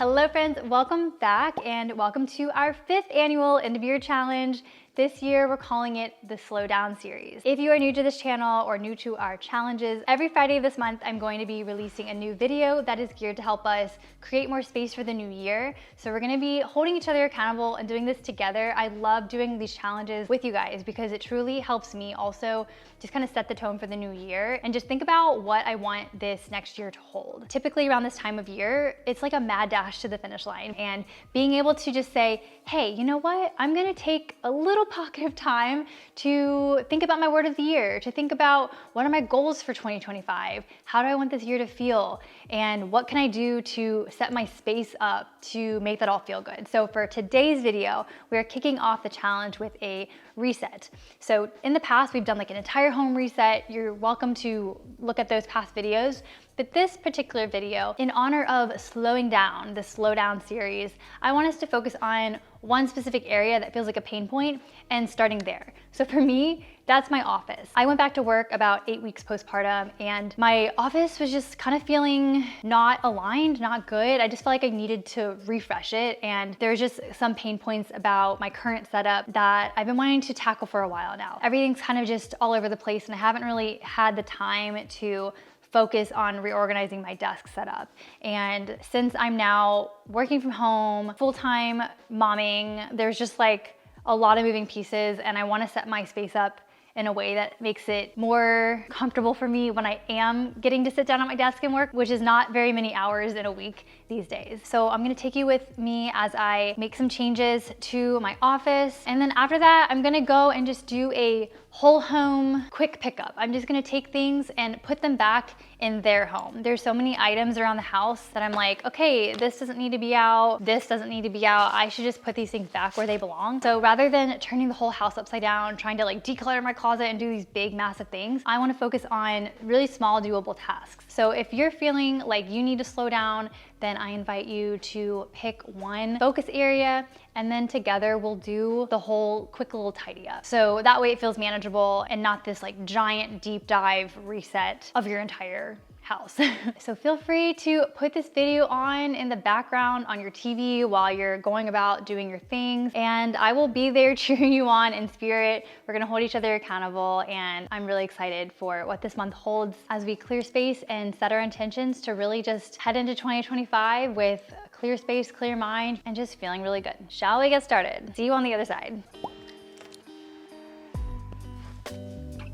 Hello friends, welcome back and welcome to our 5th annual end of year challenge. This year we're calling it the Slow Down series. If you are new to this channel or new to our challenges, every Friday this month I'm going to be releasing a new video that is geared to help us create more space for the new year. So we're gonna be holding each other accountable and doing this together. I love doing these challenges with you guys because it truly helps me also just kind of set the tone for the new year and just think about what I want this next year to hold. Typically around this time of year, it's like a mad dash to the finish line, and being able to just say, hey, you know what? I'm gonna take a little pocket of time to think about my word of the year, to think about what are my goals for 2025? How do I want this year to feel? And what can I do to set my space up to make that all feel good? So for today's video, we are kicking off the challenge with a reset. So in the past, we've done like an entire home reset. You're welcome to look at those past videos. But this particular video, in honor of slowing down, the Slow Down series, I want us to focus on one specific area that feels like a pain point and starting there. So for me, that's my office. I went back to work about 8 weeks postpartum and my office was just kind of feeling not aligned, not good. I just felt like I needed to refresh it, and there's just some pain points about my current setup that I've been wanting to tackle for a while now. Everything's kind of just all over the place and I haven't really had the time to focus on reorganizing my desk setup. And since I'm now working from home, full-time momming, there's just like a lot of moving pieces, and I want to set my space up in a way that makes it more comfortable for me when I am getting to sit down at my desk and work, which is not very many hours in a week these days. So I'm gonna take you with me as I make some changes to my office. And then after that, I'm gonna go and just do a whole home quick pickup. I'm just gonna take things and put them back in their home. There's so many items around the house that I'm like, okay, this doesn't need to be out, this doesn't need to be out. I should just put these things back where they belong. So rather than turning the whole house upside down, trying to like declutter my closet and do these big, massive things, I wanna focus on really small, doable tasks. So if you're feeling like you need to slow down, then I invite you to pick one focus area, and then together we'll do the whole quick little tidy up. So that way it feels manageable and not this like giant deep dive reset of your entire house. So feel free to put this video on in the background on your TV while you're going about doing your things, and I will be there cheering you on in spirit. We're gonna hold each other accountable, and I'm really excited for what this month holds as we clear space and set our intentions to really just head into 2025 with a clear space, clear mind, and just feeling really good. Shall we get started? See you on the other side.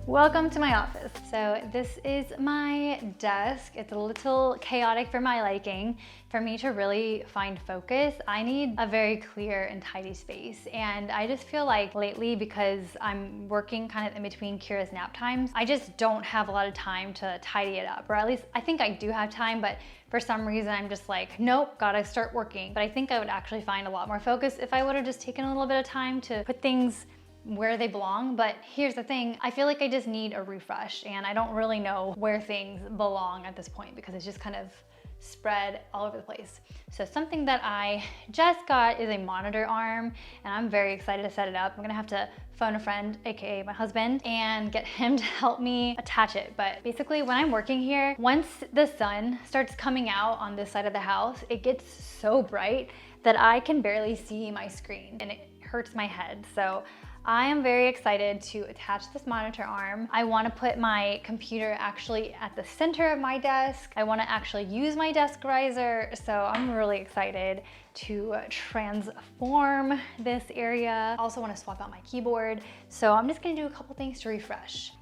Welcome to my office. So this is my desk. It's a little chaotic for my liking. For me to really find focus, I need a very clear and tidy space. And I just feel like lately, because I'm working kind of in between Kira's nap times, I just don't have a lot of time to tidy it up. Or at least I think I do have time, but for some reason I'm just like, nope, gotta start working. But I think I would actually find a lot more focus if I would have just taken a little bit of time to put things where they belong. But here's the thing, I feel like I just need a refresh, and I don't really know where things belong at this point because it's just kind of spread all over the place. So something that I just got is a monitor arm, and I'm very excited to set it up. I'm gonna have to phone a friend, aka my husband, and get him to help me attach it. But basically when I'm working here, once the sun starts coming out on this side of the house, it gets so bright that I can barely see my screen and it hurts my head. So I am very excited to attach this monitor arm. I want to put my computer actually at the center of my desk. I want to actually use my desk riser. So I'm really excited to transform this area. I also want to swap out my keyboard. So I'm just going to do a couple things to refresh.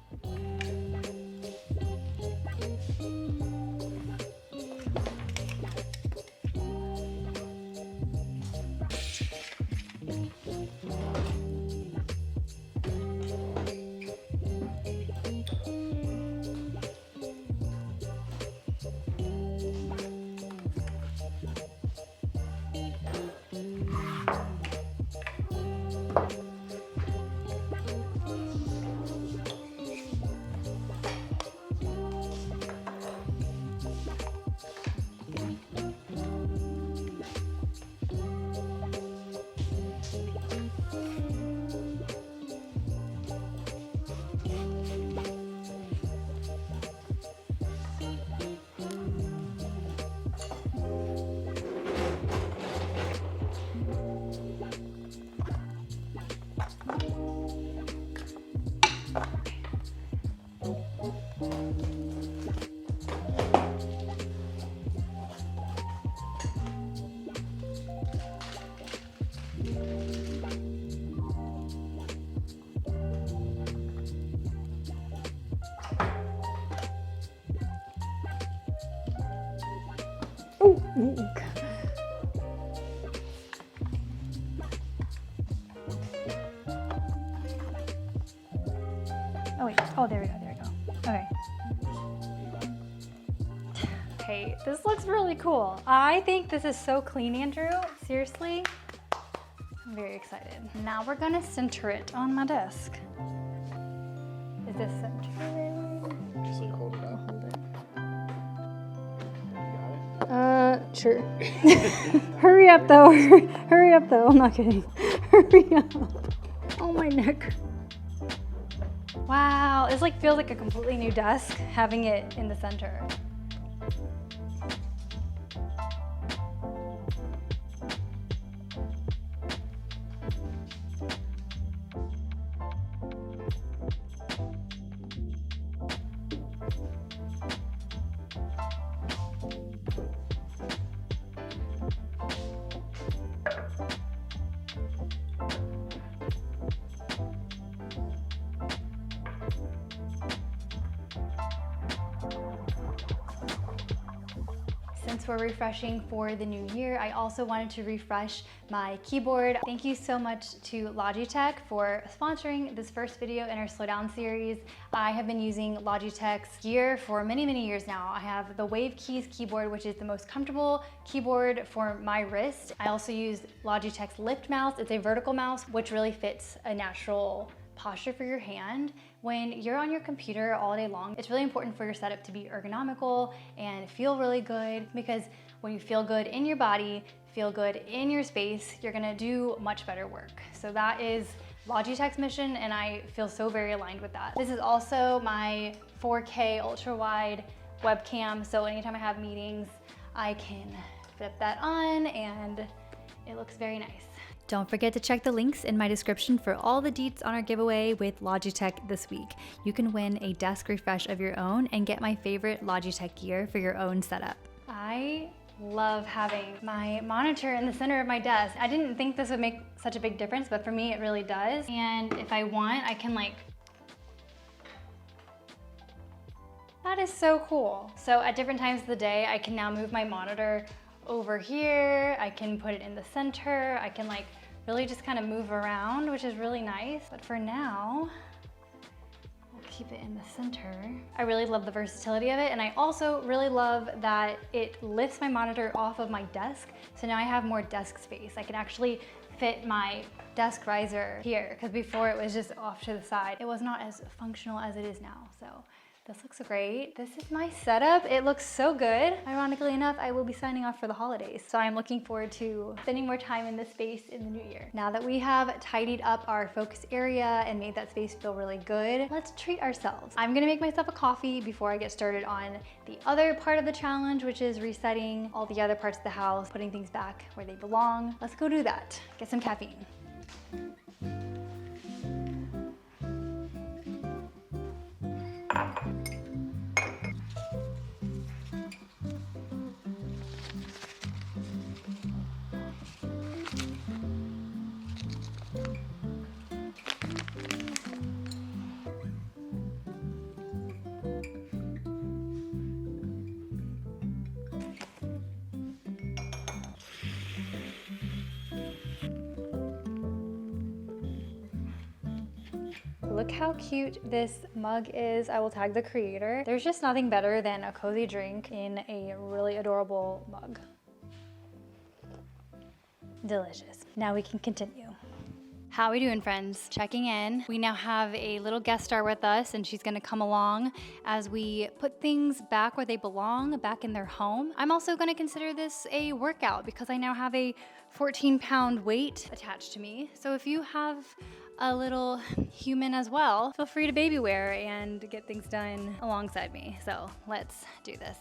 Oh wait, oh there we go, okay. Okay, this looks really cool. I think this is so clean, Andrew, seriously. I'm very excited. Now we're gonna center it on my desk. Is this centered? Just like hold it up. Hold it. You got it? Sure. Hurry up though, hurry up though, I'm not kidding. Hurry up. Oh, my neck. Wow, this like feels like a completely new desk having it in the center. Since we're refreshing for the new year, I also wanted to refresh my keyboard. Thank you so much to Logitech for sponsoring this first video in our Slow Down series. I have been using Logitech's gear for many, many years now. I have the Wave Keys keyboard, which is the most comfortable keyboard for my wrist. I also use Logitech's Lift mouse. It's a vertical mouse, which really fits a natural posture for your hand. When you're on your computer all day long, it's really important for your setup to be ergonomical and feel really good, because when you feel good in your body, feel good in your space, you're gonna do much better work. So that is Logitech's mission, and I feel so very aligned with that. This is also my 4K ultra wide webcam, so anytime I have meetings, I can flip that on and it looks very nice. Don't forget to check the links in my description for all the deets on our giveaway with Logitech this week. You can win a desk refresh of your own and get my favorite Logitech gear for your own setup. I love having my monitor in the center of my desk. I didn't think this would make such a big difference, but for me it really does. And if I want, I can that is so cool. So at different times of the day, I can now move my monitor over here. I can put it in the center. I can really just kind of move around, which is really nice. But for now, we'll keep it in the center. I really love the versatility of it. And I also really love that it lifts my monitor off of my desk. So now I have more desk space. I can actually fit my desk riser here, because before it was just off to the side. It was not as functional as it is now. So this looks great. This is my setup. It looks so good. Ironically enough, I will be signing off for the holidays. So I'm looking forward to spending more time in this space in the new year. Now that we have tidied up our focus area and made that space feel really good, let's treat ourselves. I'm gonna make myself a coffee before I get started on the other part of the challenge, which is resetting all the other parts of the house, putting things back where they belong. Let's go do that. Get some caffeine. Look how cute this mug is. I will tag the creator. There's just nothing better than a cozy drink in a really adorable mug. Delicious. Now we can continue. How we doing, friends? Checking in. We now have a little guest star with us, and she's gonna come along as we put things back where they belong, back in their home. I'm also gonna consider this a workout because I now have a 14-pound weight attached to me. So if you have a little human as well, feel free to baby wear and get things done alongside me. So let's do this.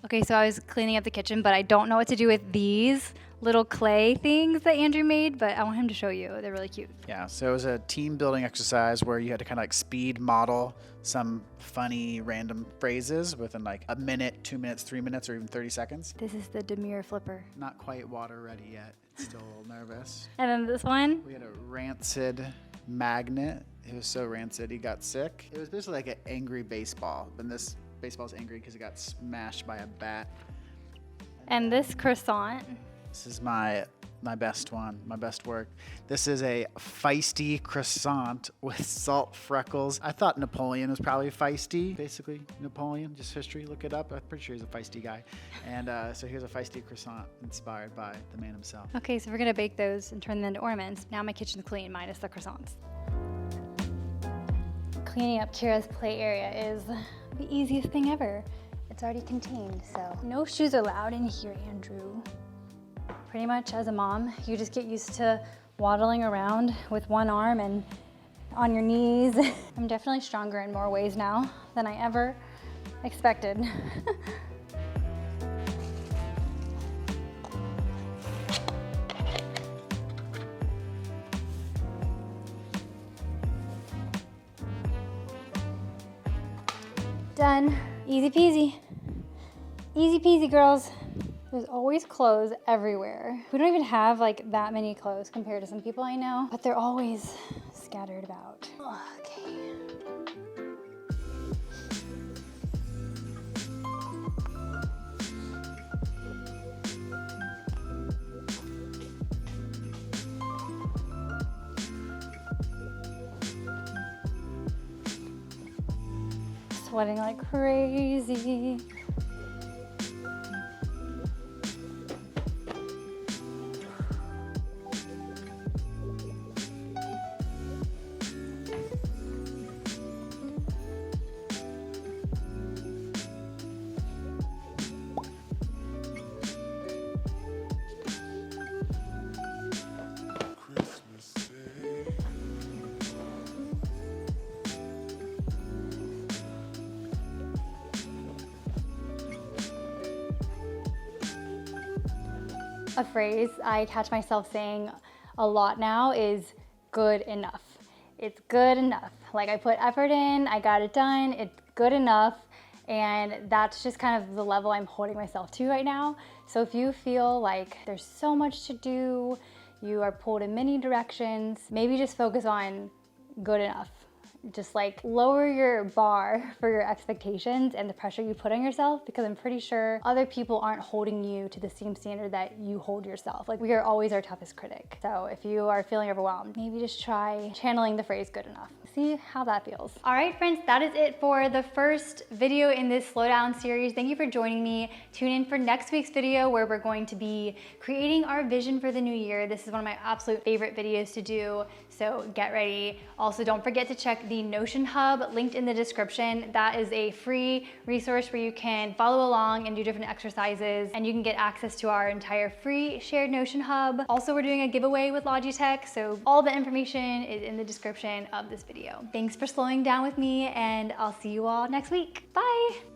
Okay, so I was cleaning up the kitchen, but I don't know what to do with these little clay things that Andrew made, but I want him to show you. They're really cute. Yeah, so it was a team building exercise where you had to kind of like speed model some funny random phrases within like a minute, 2 minutes, 3 minutes, or even 30 seconds. This is the demure flipper. Not quite water ready yet. Still a little nervous. And then this one. We had a rancid magnet. It was so rancid, he got sick. It was basically like an angry baseball. And this baseball's angry because it got smashed by a bat. And this croissant. This is my best one, my best work. This is a feisty croissant with salt freckles. I thought Napoleon was probably feisty. Basically, Napoleon, just history, look it up. I'm pretty sure he's a feisty guy. And so here's a feisty croissant inspired by the man himself. Okay, so we're gonna bake those and turn them into ornaments. Now my kitchen's clean, minus the croissants. Cleaning up Kira's play area is the easiest thing ever. It's already contained, so no shoes are allowed in here, Andrew. Pretty much as a mom, you just get used to waddling around with one arm and on your knees. I'm definitely stronger in more ways now than I ever expected. Done. Easy peasy. Easy peasy, girls. There's always clothes everywhere. We don't even have like that many clothes compared to some people I know, but they're always scattered about. Okay. Sweating like crazy. A phrase I catch myself saying a lot now is good enough. It's good enough. Like I put effort in, I got it done, it's good enough. And that's just kind of the level I'm holding myself to right now. So if you feel like there's so much to do, you are pulled in many directions, maybe just focus on good enough. Just like lower your bar for your expectations and the pressure you put on yourself, because I'm pretty sure other people aren't holding you to the same standard that you hold yourself. Like we are always our toughest critic. So if you are feeling overwhelmed, maybe just try channeling the phrase good enough. See how that feels. All right, friends, that is it for the first video in this slowdown series. Thank you for joining me. Tune in for next week's video where we're going to be creating our vision for the new year. This is one of my absolute favorite videos to do, so get ready. Also, don't forget to check the Notion Hub linked in the description. That is a free resource where you can follow along and do different exercises, and you can get access to our entire free shared Notion Hub. Also, we're doing a giveaway with Logitech, so all the information is in the description of this video. Thanks for slowing down with me, and I'll see you all next week. Bye.